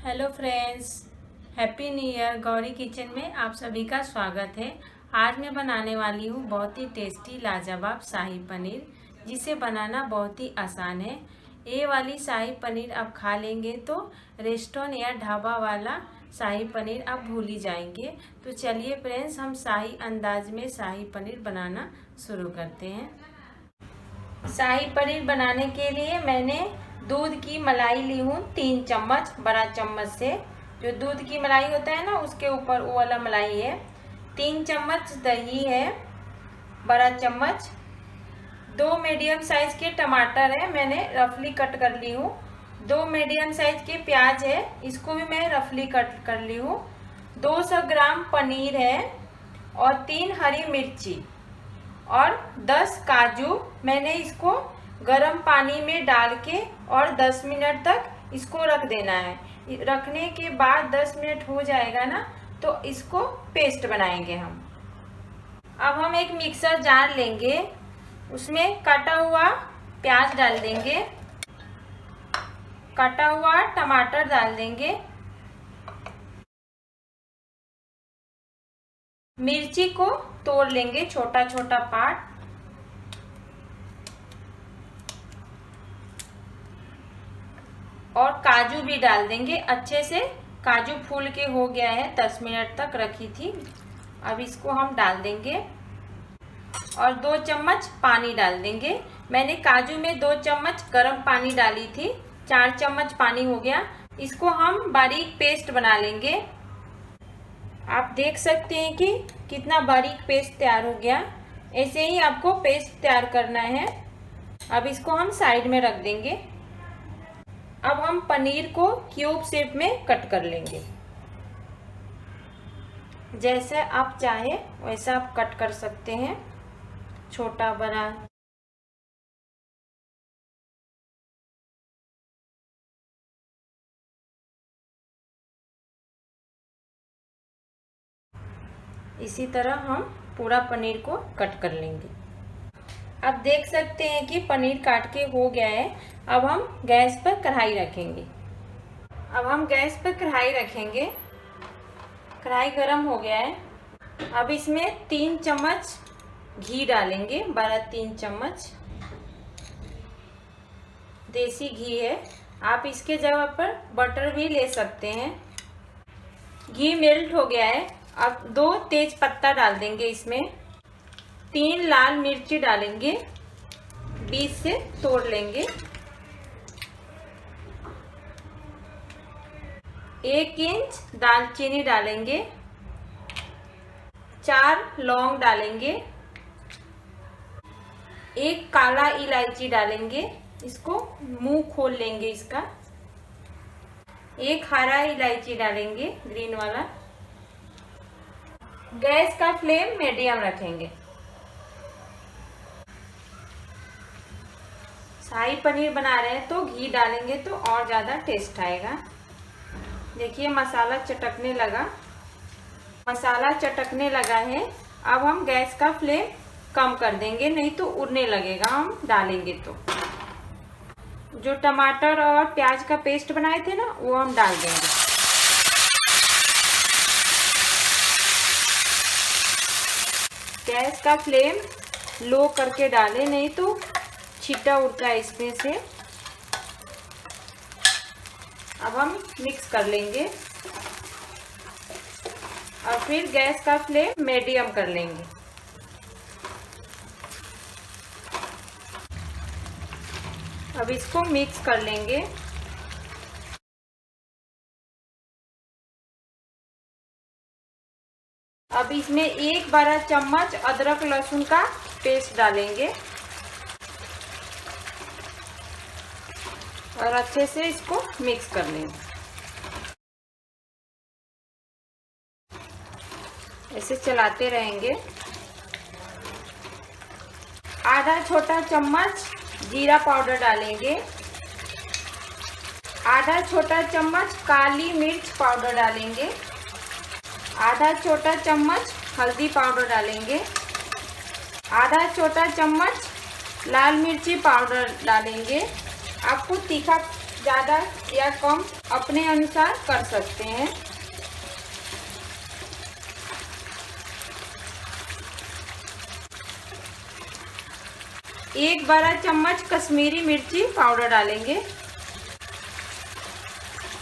Hello friends, happy new year. Gauri kitchen में आप सभी का स्वागत है। आज मैं बनाने वाली हूँ बहुत ही टेस्टी लाजवाब शाही पनीर, जिसे बनाना बहुत ही आसान है। ये वाली शाही पनीर आप खा लेंगे तो रेस्टोरेंट या ढाबा वाला शाही पनीर आप भूल ही जाएंगे। तो चलिए फ्रेंड्स, हम शाही अंदाज में शाही पनीर बनाना शुरू करते हैं। शाही पनीर बनाने के लिए मैंने दूध की मलाई ली हूँ 3 चम्मच, बड़ा चम्मच से। जो दूध की मलाई होता है ना, उसके ऊपर वो वाला मलाई है। 3 चम्मच दही है, बड़ा चम्मच। 2 मीडियम साइज के टमाटर है, मैंने रफली कट कर ली हूँ। 2 मीडियम साइज के प्याज है, इसको भी मैं रफली कट कर ली हूँ। 200 ग्राम पनीर है और 3 हरी मिर्ची और 10 काजू। मैंने इसको गर्म पानी में डाल के और 10 मिनट तक इसको रख देना है। रखने के बाद 10 मिनट हो जाएगा ना, तो इसको पेस्ट बनाएंगे हम। अब हम एक मिक्सर जार लेंगे, उसमें कटा हुआ प्याज डाल देंगे, कटा हुआ टमाटर डाल देंगे, मिर्ची को तोड़ लेंगे छोटा छोटा पार्ट, और काजू भी डाल देंगे अच्छे से। काजू फूल के हो गया है, 10 मिनट तक रखी थी। अब इसको हम डाल देंगे और 2 चम्मच पानी डाल देंगे। मैंने काजू में 2 चम्मच गर्म पानी डाली थी, 4 चम्मच पानी हो गया। इसको हम बारीक पेस्ट बना लेंगे। आप देख सकते हैं कि कितना बारीक पेस्ट तैयार हो गया। ऐसे ही आपको पेस्ट तैयार करना है। अब इसको हम साइड में रख देंगे। अब हम पनीर को क्यूब शेप में कट कर लेंगे। जैसे आप चाहे वैसा आप कट कर सकते हैं, छोटा बड़ा। इसी तरह हम पूरा पनीर को कट कर लेंगे। अब देख सकते हैं कि पनीर काट के हो गया है। अब हम गैस पर कढ़ाई रखेंगे। कढ़ाई गरम हो गया है। अब इसमें 3 चम्मच घी डालेंगे, बड़ा 3 चम्मच देसी घी है। आप इसके जगह पर बटर भी ले सकते हैं। घी मेल्ट हो गया है। अब 2 तेज पत्ता डाल देंगे इसमें। 3 लाल मिर्ची डालेंगे, बीच से तोड़ लेंगे। 1 इंच दालचीनी डालेंगे, 4 लौंग डालेंगे, 1 काला इलायची डालेंगे, इसको मुंह खोल लेंगे इसका। 1 हरा इलायची डालेंगे, ग्रीन वाला। गैस का फ्लेम मीडियम रखेंगे। शाही पनीर बना रहे हैं तो घी डालेंगे तो और ज़्यादा टेस्ट आएगा। देखिए मसाला चटकने लगा है। अब हम गैस का फ्लेम कम कर देंगे, नहीं तो उड़ने लगेगा हम डालेंगे तो। जो टमाटर और प्याज का पेस्ट बनाए थे ना, वो हम डाल देंगे। गैस का फ्लेम लो करके डालें, नहीं तो छींटा उड़ता है इसमें से। अब हम मिक्स कर लेंगे और फिर गैस का फ्लेम मीडियम कर लेंगे। अब इसको मिक्स कर लेंगे। अब इसमें 1 बड़ा चम्मच अदरक लहसुन का पेस्ट डालेंगे और अच्छे से इसको मिक्स कर लेंगे। ऐसे चलाते रहेंगे। आधा छोटा चम्मच जीरा पाउडर डालेंगे, आधा छोटा चम्मच काली मिर्च पाउडर डालेंगे, आधा छोटा चम्मच हल्दी पाउडर डालेंगे, आधा छोटा चम्मच लाल मिर्ची पाउडर डालेंगे। आपको तीखा ज़्यादा या कम अपने अनुसार कर सकते हैं। एक बड़ा चम्मच कश्मीरी मिर्ची पाउडर डालेंगे।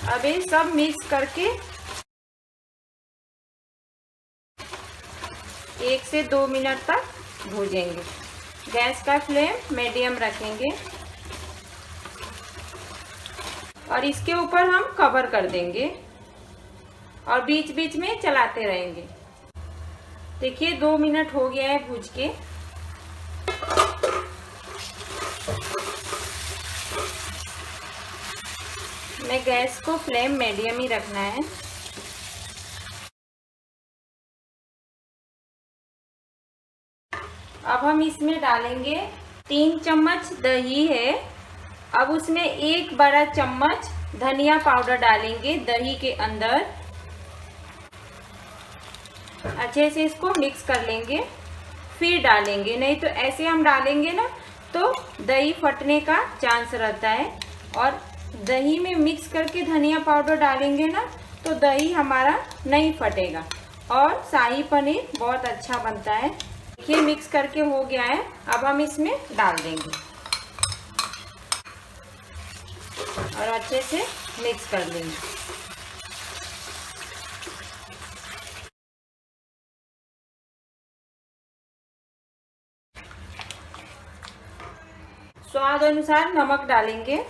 अब ये सब मिक्स करके 1 से 2 मिनट तक भूजेंगे। गैस का फ्लेम मीडियम रखेंगे और इसके ऊपर हम कवर कर देंगे और बीच बीच में चलाते रहेंगे। देखिए 2 मिनट हो गया है भूज के। हमें गैस को फ्लेम मीडियम ही रखना है। अब हम इसमें डालेंगे 3 चम्मच दही है। अब उसमें 1 बड़ा चम्मच धनिया पाउडर डालेंगे दही के अंदर। अच्छे से इसको मिक्स कर लेंगे, फिर डालेंगे, नहीं तो ऐसे हम डालेंगे ना तो दही फटने का चांस रहता है। और दही में मिक्स करके धनिया पाउडर डालेंगे ना तो दही हमारा नहीं फटेगा और शाही पनीर बहुत अच्छा बनता है। देखिए मिक्स करके हो गया है। अब हम इसमें डाल देंगे और अच्छे से मिक्स कर लेंगे। स्वाद अनुसार नमक डालेंगे।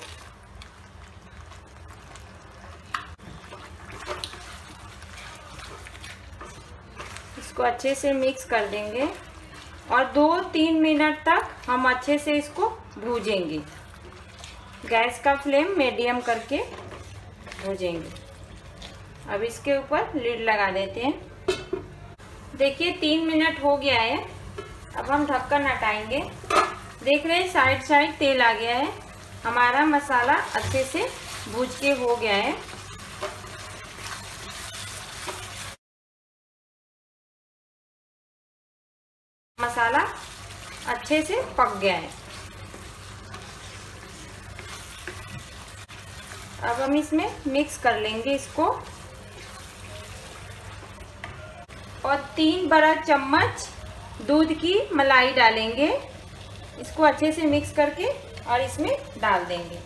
इसको अच्छे से मिक्स कर देंगे और 2-3 मिनट तक हम अच्छे से इसको भूजेंगे। गैस का फ्लेम मीडियम करके भूजेंगे। अब इसके ऊपर लिड लगा देते हैं। देखिए 3 मिनट हो गया है। अब हम ढक्कन हटाएंगे। देख रहे हैं साइड साइड तेल आ गया है। हमारा मसाला अच्छे से भूज के हो गया है। मसाला अच्छे से पक गया है। अब हम इसमें मिक्स कर लेंगे इसको और 3 बड़ा चम्मच दूध की मलाई डालेंगे। इसको अच्छे से मिक्स करके और इसमें डाल देंगे।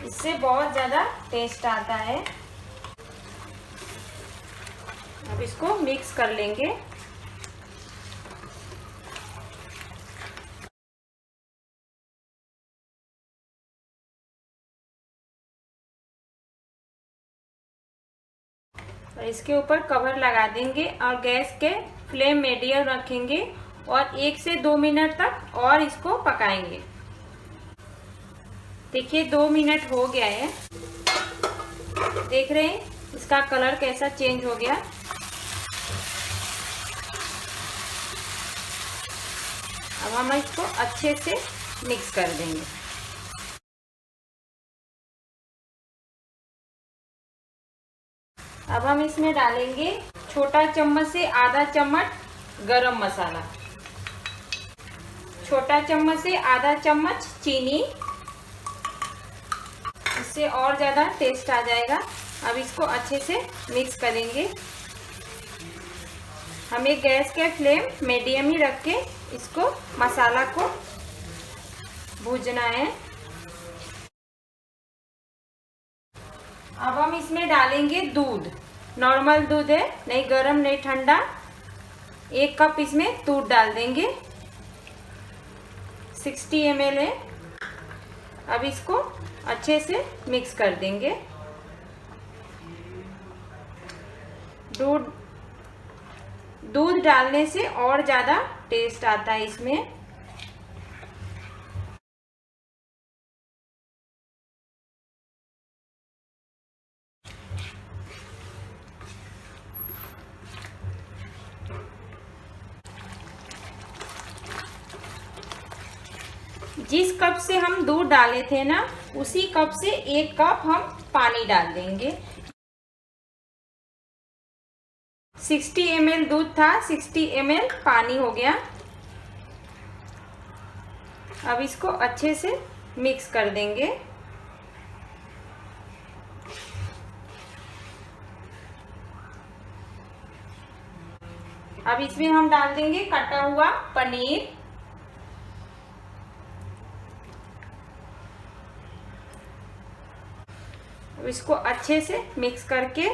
इससे बहुत ज़्यादा टेस्ट आता है। अब इसको मिक्स कर लेंगे। और इसके ऊपर कवर लगा देंगे और गैस के फ्लेम मीडियम रखेंगे और 1 से 2 मिनट तक और इसको पकाएंगे। देखिए 2 मिनट हो गया है। देख रहे हैं इसका कलर कैसा चेंज हो गया। अब हम इसको अच्छे से मिक्स कर देंगे। अब हम इसमें डालेंगे छोटा चम्मच से आधा चम्मच गरम मसाला, छोटा चम्मच से आधा चम्मच चीनी। इससे और ज़्यादा टेस्ट आ जाएगा। अब इसको अच्छे से मिक्स करेंगे। हमें गैस के फ्लेम मीडियम ही रख के इसको मसाला को भूजना है। अब हम इसमें डालेंगे दूध। नॉर्मल दूध है, नहीं गरम नहीं ठंडा। 1 कप इसमें दूध डाल देंगे। 60 ml है। अब इसको अच्छे से मिक्स कर देंगे। दूध डालने से और ज़्यादा टेस्ट आता है इसमें। जिस कप से हम दूध डाले थे ना उसी कप से 1 कप हम पानी डाल देंगे। 60 ml दूध था, 60 ml पानी हो गया। अब इसको अच्छे से मिक्स कर देंगे। अब इसमें हम डाल देंगे कटा हुआ पनीर। अब इसको अच्छे से मिक्स करके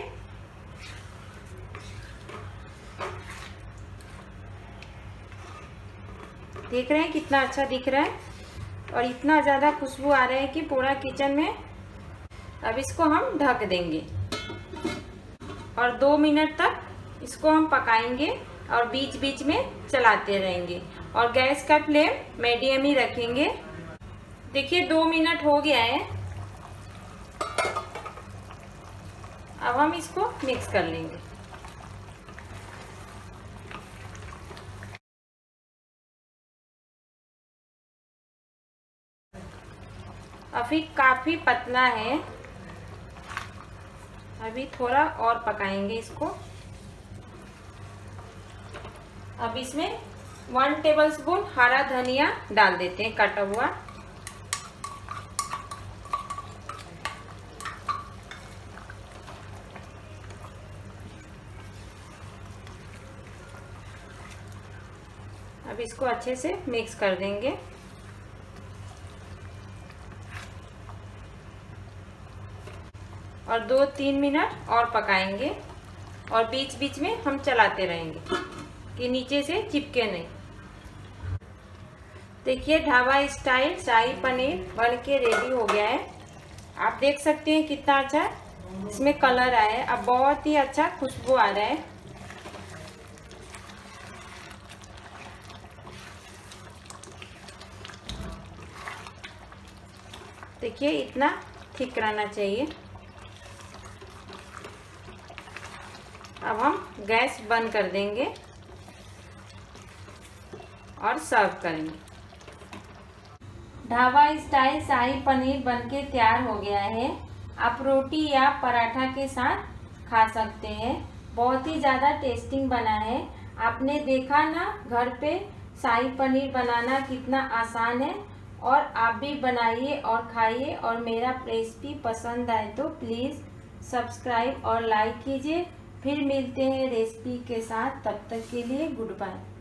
देख रहे हैं कितना अच्छा दिख रहा है और इतना ज़्यादा खुशबू आ रहा है कि पूरा किचन में। अब इसको हम ढक देंगे और 2 मिनट तक इसको हम पकाएंगे और बीच बीच में चलाते रहेंगे और गैस का फ्लेम मीडियम ही रखेंगे। देखिए 2 मिनट हो गया है। अब हम इसको मिक्स कर लेंगे। अभी काफी पतला है, अभी थोड़ा और पकाएंगे इसको। अब इसमें 1 टेबलस्पून हरा धनिया डाल देते हैं कटा हुआ। अब इसको अच्छे से मिक्स कर देंगे और 2-3 मिनट और पकाएंगे और बीच बीच में हम चलाते रहेंगे कि नीचे से चिपके नहीं। देखिए ढाबा स्टाइल शाही पनीर बनके रेडी हो गया है। आप देख सकते हैं कितना अच्छा इसमें कलर आया है। अब बहुत ही अच्छा खुशबू आ रहा है। देखिए इतना थिक रहना चाहिए। अब हम गैस बंद कर देंगे और सर्व करेंगे। ढाबा स्टाइल शाही पनीर बनके तैयार हो गया है। आप रोटी या पराठा के साथ खा सकते हैं। बहुत ही ज़्यादा टेस्टिंग बना है। आपने देखा ना घर पे शाही पनीर बनाना कितना आसान है और आप भी बनाइए और खाइए। और मेरा रेसिपी पसंद आए तो प्लीज़ सब्सक्राइब और लाइक कीजिए। फिर मिलते हैं रेसिपी के साथ, तब तक के लिए गुड बाय।